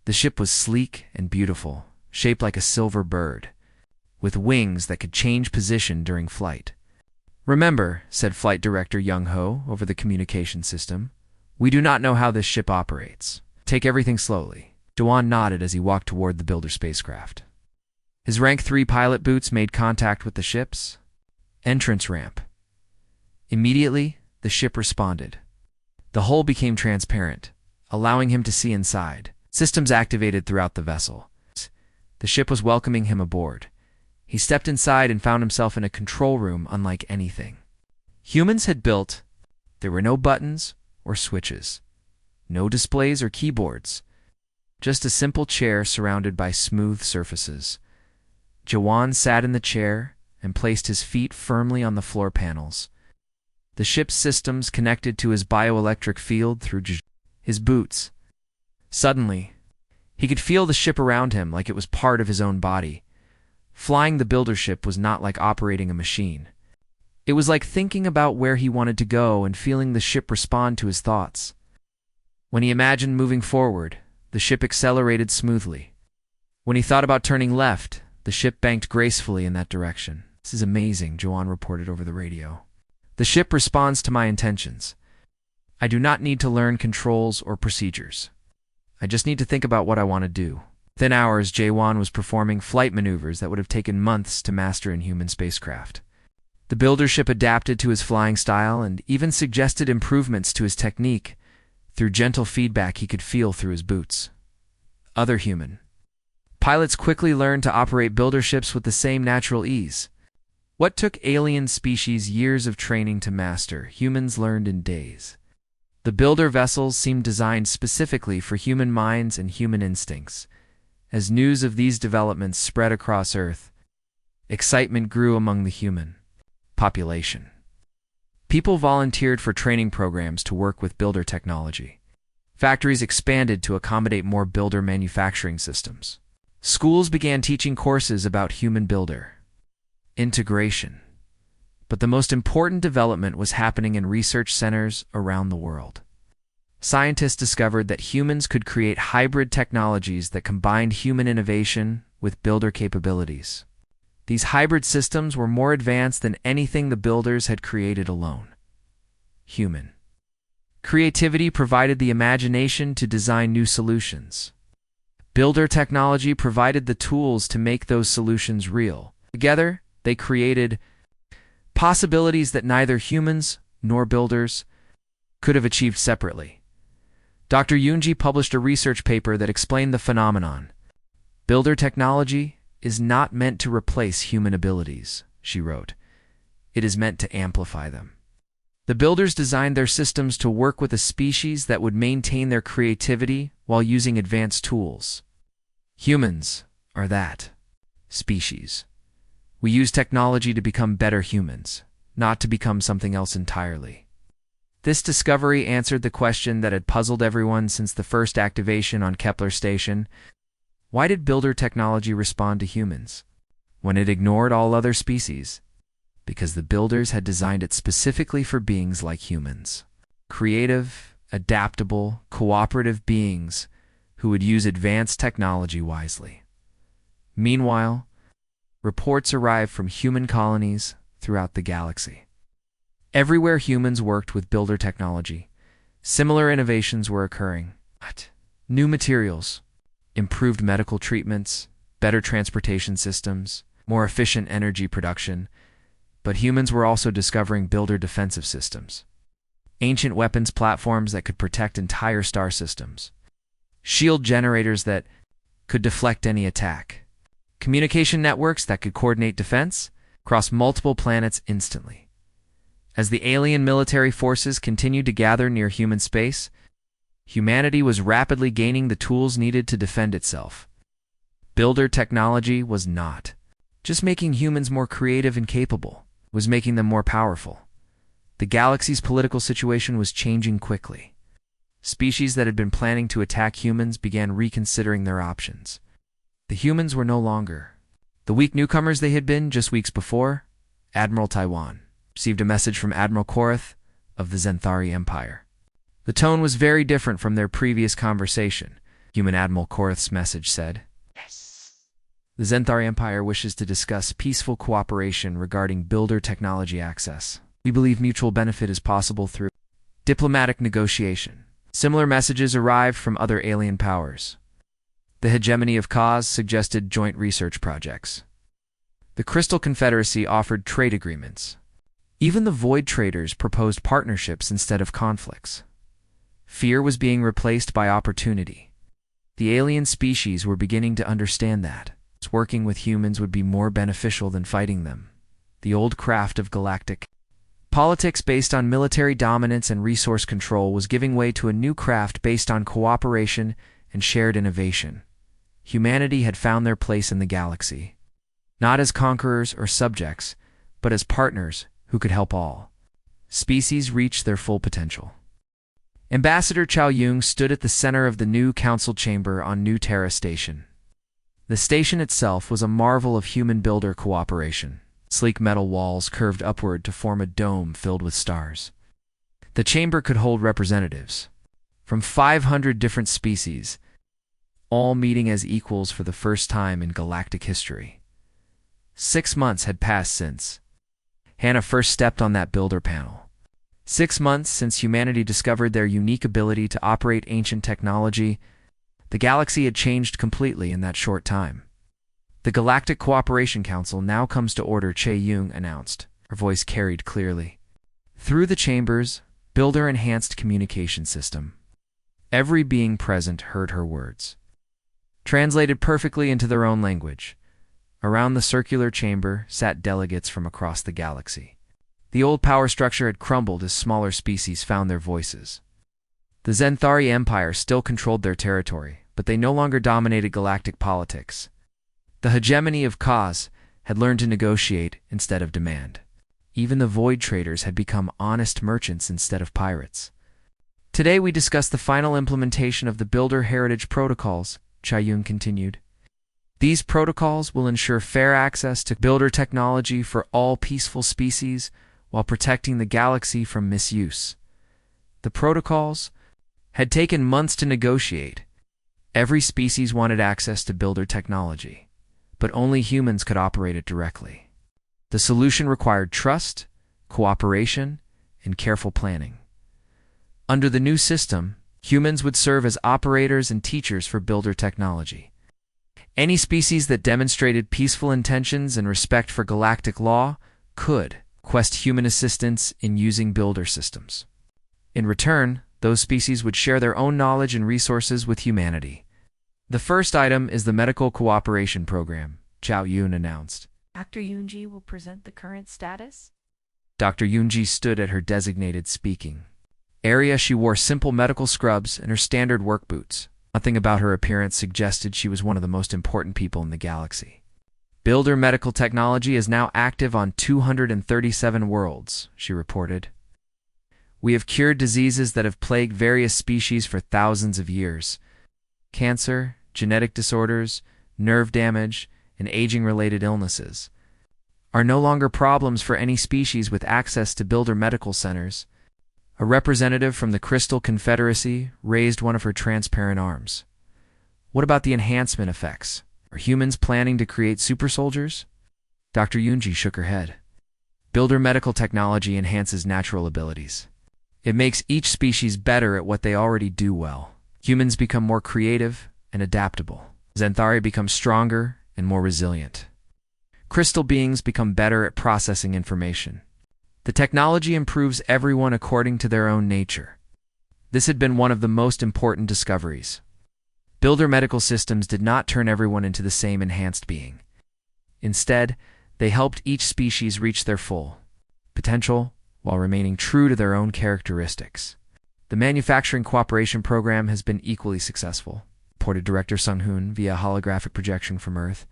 The ship was sleek and beautiful, shaped like a silver bird, with wings that could change position during flight. "Remember," said Flight Director Young-ho over the communication system, "we do not know how this ship operates. Take everything slowly." Juan nodded as he walked toward the builder spacecraft. His rank 3 pilot boots made contact with the ship's entrance ramp. Immediately, the ship responded. The hull became transparent, allowing him to see inside. Systems activated throughout the vessel. The ship was welcoming him aboard. He stepped inside and found himself in a control room unlike anything Humans had built. There were no buttons or switches, no displays or keyboards, just a simple chair surrounded by smooth surfaces. Jawan sat in the chair and placed his feet firmly on the floor panels. The ship's systems connected to his bioelectric field through his boots. Suddenly, he could feel the ship around him like it was part of his own body. Flying the builder ship was not like operating a machine. It was like thinking about where he wanted to go and feeling the ship respond to his thoughts. When he imagined moving forward, the ship accelerated smoothly. When he thought about turning left, the ship banked gracefully in that direction. "This is amazing," Jawan reported over the radio. "The ship responds to my intentions. I do not need to learn controls or procedures. I just need to think about what I want to do." Within hours, Jawan was performing flight maneuvers that would have taken months to master in human spacecraft. The builder ship adapted to his flying style and even suggested improvements to his technique through gentle feedback he could feel through his boots. Other human pilots quickly learned to operate builder ships with the same natural ease. What took alien species years of training to master, humans learned in days. The builder vessels seemed designed specifically for human minds and human instincts. As news of these developments spread across Earth, excitement grew among the human population. People volunteered for training programs to work with builder technology. Factories expanded to accommodate more builder manufacturing systems. Schools began teaching courses about human builder integration. But the most important development was happening in research centers around the world. Scientists discovered that humans could create hybrid technologies that combined human innovation with builder capabilities. These hybrid systems were more advanced than anything the builders had created alone. Human creativity provided the imagination to design new solutions. Builder technology provided the tools to make those solutions real. Together, they created possibilities that neither humans nor builders could have achieved separately. Dr. Yoonji published a research paper that explained the phenomenon. "Builder technology is not meant to replace human abilities," she wrote. "It is meant to amplify them." The builders designed their systems to work with a species that would maintain their creativity while using advanced tools. Humans are that species. We use technology to become better humans, not to become something else entirely. This discovery answered the question that had puzzled everyone since the first activation on Kepler station. Why did builder technology respond to humans when it ignored all other species? Because the builders had designed it specifically for beings like humans. Creative, adaptable, cooperative beings who would use advanced technology wisely. Meanwhile, reports arrived from human colonies throughout the galaxy. Everywhere humans worked with builder technology, similar innovations were occurring. New materials, improved medical treatments, better transportation systems, more efficient energy production. But humans were also discovering builder defensive systems. Ancient weapons platforms that could protect entire star systems. Shield generators that could deflect any attack. Communication networks that could coordinate defense across multiple planets instantly. As the alien military forces continued to gather near human space, humanity was rapidly gaining the tools needed to defend itself. Builder technology was not just making humans more creative and capable, it was making them more powerful. The galaxy's political situation was changing quickly. Species that had been planning to attack humans began reconsidering their options. The humans were no longer the weak newcomers they had been just weeks before. Admiral Taiwan received a message from Admiral Korath of the Zenthari Empire. The tone was very different from their previous conversation. Human Admiral Korath's message said, "Yes. The Zenthari Empire wishes to discuss peaceful cooperation regarding builder technology access. We believe mutual benefit is possible through diplomatic negotiation." Similar messages arrived from other alien powers. The hegemony of Kaz suggested joint research projects. The Crystal Confederacy offered trade agreements. Even the Void Traders proposed partnerships instead of conflicts. Fear was being replaced by opportunity. The alien species were beginning to understand that working with humans would be more beneficial than fighting them. The old craft of Galactic Politics based on military dominance and resource control was giving way to a new craft based on cooperation and shared innovation. Humanity had found their place in the galaxy, not as conquerors or subjects, but as partners who could help all species reach their full potential. Ambassador Chow Yung stood at the center of the new council chamber on New Terra Station. The station itself was a marvel of human builder cooperation. Sleek metal walls curved upward to form a dome filled with stars. The chamber could hold representatives from 500 different species, all meeting as equals for the first time in galactic history. 6 months had passed since Hannah first stepped on that builder panel. 6 months since humanity discovered their unique ability to operate ancient technology. The galaxy had changed completely in that short time. The Galactic Cooperation Council now comes to order, Che Yung announced, her voice carried clearly. Through the chamber's builder-enhanced communication system, every being present heard her words, translated perfectly into their own language. Around the circular chamber sat delegates from across the galaxy. The old power structure had crumbled as smaller species found their voices. The Zenthari Empire still controlled their territory, but they no longer dominated galactic politics. The hegemony of Kaz had learned to negotiate instead of demand. Even the void traders had become honest merchants instead of pirates. Today we discuss the final implementation of the Builder Heritage Protocols, Chayun continued. These protocols will ensure fair access to builder technology for all peaceful species while protecting the galaxy from misuse. The protocols had taken months to negotiate. Every species wanted access to builder technology, but only humans could operate it directly. The solution required trust, cooperation, and careful planning. Under the new system, humans would serve as operators and teachers for builder technology. Any species that demonstrated peaceful intentions and respect for galactic law could request human assistance in using builder systems. In return, those species would share their own knowledge and resources with humanity. The first item is the Medical Cooperation Program, Chow Yun announced. Dr. Yunji will present the current status. Dr. Yunji stood at her designated speaking area. She wore simple medical scrubs and her standard work boots. Nothing about her appearance suggested she was one of the most important people in the galaxy. Builder medical technology is now active on 237 worlds, she reported. We have cured diseases that have plagued various species for thousands of years. Cancer, genetic disorders, nerve damage, and aging-related illnesses are no longer problems for any species with access to builder medical centers. A representative from the Crystal Confederacy raised one of her transparent arms. What about the enhancement effects? Are humans planning to create super soldiers? Dr. Yunji shook her head. Builder medical technology enhances natural abilities. It makes each species better at what they already do well. Humans become more creative and adaptable. Zenthari become stronger and more resilient. Crystal beings become better at processing information. The technology improves everyone according to their own nature. This had been one of the most important discoveries. Builder medical systems did not turn everyone into the same enhanced being. Instead, they helped each species reach their full potential while remaining true to their own characteristics. The Manufacturing Cooperation Program has been equally successful, reported Director Sung Hoon via holographic projection from Earth.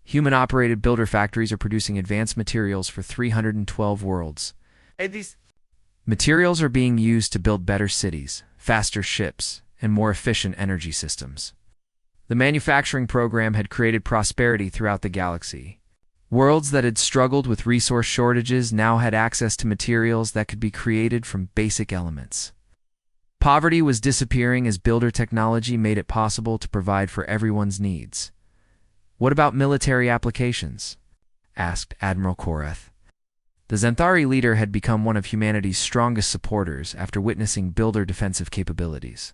Human-operated builder factories are producing advanced materials for 312 worlds. These materials are being used to build better cities, faster ships, and more efficient energy systems. The manufacturing program had created prosperity throughout the galaxy. Worlds that had struggled with resource shortages now had access to materials that could be created from basic elements. Poverty was disappearing as builder technology made it possible to provide for everyone's needs. What about military applications? Asked Admiral Koreth. The Zenthari leader had become one of humanity's strongest supporters after witnessing builder defensive capabilities.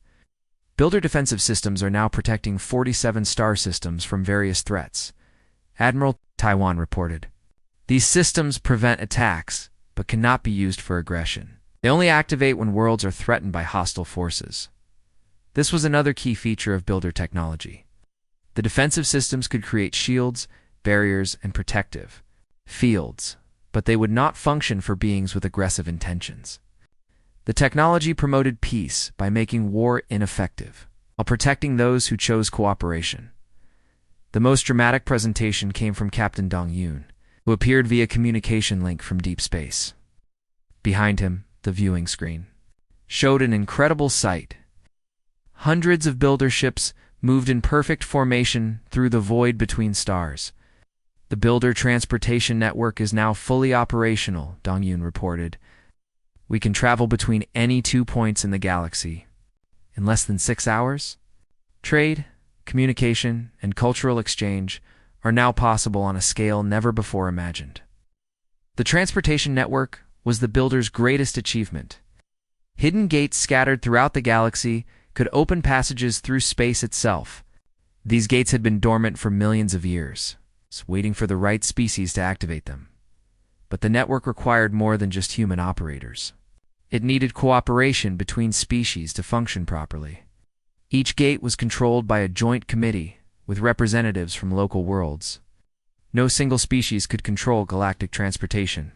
Builder defensive systems are now protecting 47 star systems from various threats, Admiral Taiwan reported. These systems prevent attacks, but cannot be used for aggression. They only activate when worlds are threatened by hostile forces. This was another key feature of builder technology. The defensive systems could create shields, barriers, and protective fields, but they would not function for beings with aggressive intentions. The technology promoted peace by making war ineffective, while protecting those who chose cooperation. The most dramatic presentation came from Captain Dong Yun, who appeared via communication link from deep space. Behind him, the viewing screen showed an incredible sight. Hundreds of builder ships moved in perfect formation through the void between stars. The builder transportation network is now fully operational, Dong Yun reported. We can travel between any 2 points in the galaxy in less than 6 hours. Trade, communication, and cultural exchange are now possible on a scale never before imagined. The transportation network was the builder's greatest achievement. Hidden gates scattered throughout the galaxy could open passages through space itself. These gates had been dormant for millions of years, waiting for the right species to activate them. But the network required more than just human operators. It needed cooperation between species to function properly. Each gate was controlled by a joint committee with representatives from local worlds. No single species could control galactic transportation.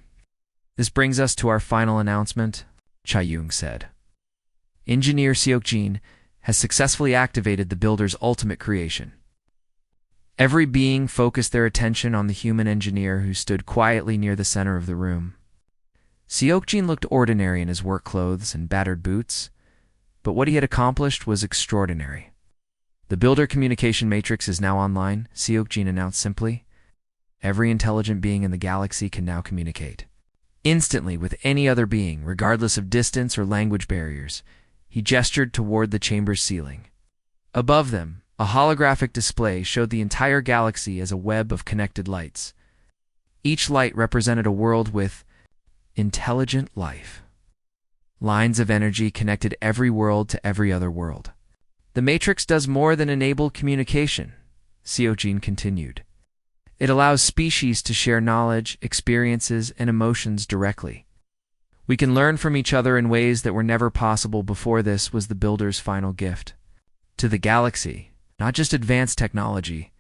This brings us to our final announcement, Chai-Yung said. Engineer Seok-jin has successfully activated the builder's ultimate creation. Every being focused their attention on the human engineer who stood quietly near the center of the room. Seok-jin looked ordinary in his work clothes and battered boots, but what he had accomplished was extraordinary. The builder communication matrix is now online, Seok-jin announced simply. Every intelligent being in the galaxy can now communicate instantly with any other being, regardless of distance or language barriers. He gestured toward the chamber's ceiling. Above them, a holographic display showed the entire galaxy as a web of connected lights. Each light represented a world with intelligent life. Lines of energy connected every world to every other world. The Matrix does more than enable communication, Seok-jin continued. It allows species to share knowledge, experiences, and emotions directly. We can learn from each other in ways that were never possible before. This was the builder's final gift to the galaxy, not just advanced technology,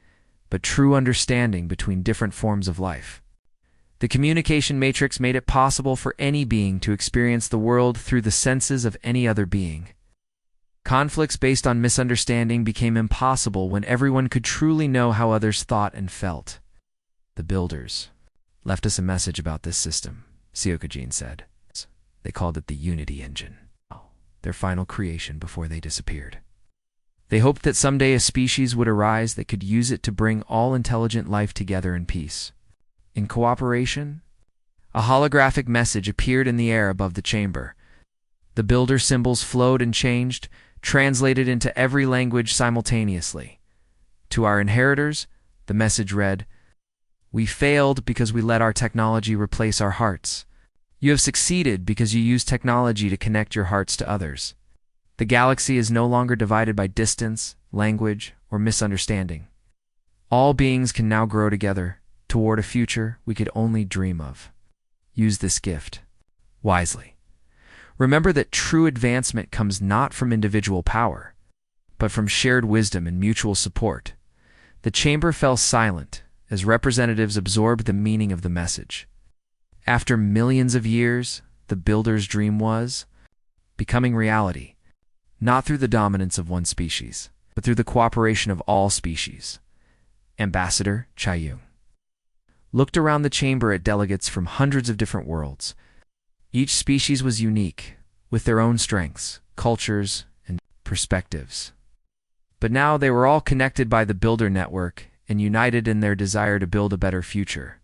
but true understanding between different forms of life. The communication matrix made it possible for any being to experience the world through the senses of any other being. Conflicts based on misunderstanding became impossible when everyone could truly know how others thought and felt. The builders left us a message about this system, Seok-jin said. They called it the Unity Engine, their final creation before they disappeared. They hoped that someday a species would arise that could use it to bring all intelligent life together in peace. In cooperation, a holographic message appeared in the air above the chamber. The builder symbols flowed and changed, translated into every language simultaneously. To our inheritors, the message read, "We failed because we let our technology replace our hearts. You have succeeded because you use technology to connect your hearts to others. The galaxy is no longer divided by distance, language, or misunderstanding. All beings can now grow together toward a future we could only dream of. Use this gift wisely. Remember that true advancement comes not from individual power, but from shared wisdom and mutual support." The chamber fell silent as representatives absorbed the meaning of the message. After millions of years, the builder's dream was becoming reality, not through the dominance of one species, but through the cooperation of all species. Ambassador Chai-Yung looked around the chamber at delegates from hundreds of different worlds. Each species was unique, with their own strengths, cultures, and perspectives. But now they were all connected by the builder network and united in their desire to build a better future.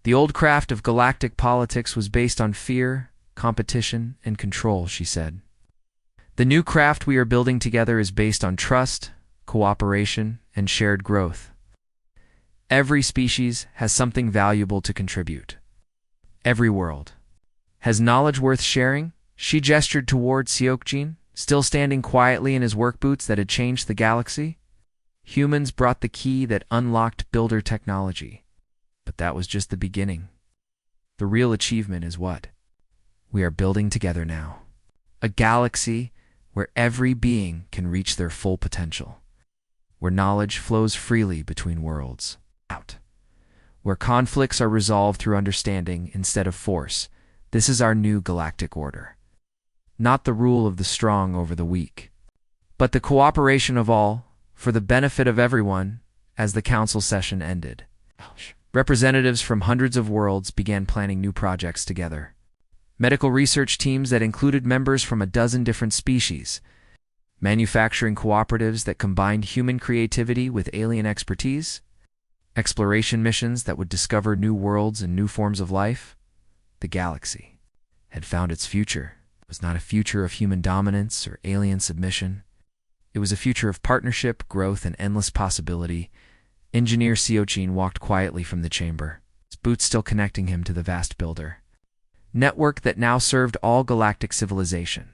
The old craft of galactic politics was based on fear, competition, and control, she said. The new craft we are building together is based on trust, cooperation, and shared growth. Every species has something valuable to contribute. Every world has knowledge worth sharing. She gestured toward Seok-jin, still standing quietly in his work boots that had changed the galaxy. Humans brought the key that unlocked builder technology. But that was just the beginning. The real achievement is what we are building together now. A galaxy where every being can reach their full potential. Where knowledge flows freely between worlds. where conflicts are resolved through understanding instead of force. This is our new galactic order. Not the rule of the strong over the weak, but the cooperation of all, for the benefit of everyone. As the council session ended, representatives from hundreds of worlds began planning new projects together. Medical research teams that included members from a dozen different species, manufacturing cooperatives that combined human creativity with alien expertise, exploration missions that would discover new worlds and new forms of life. The galaxy had found its future. It was not a future of human dominance or alien submission. It was a future of partnership, growth, and endless possibility. Engineer Siochin walked quietly from the chamber, his boots still connecting him to the vast builder network that now served all galactic civilization.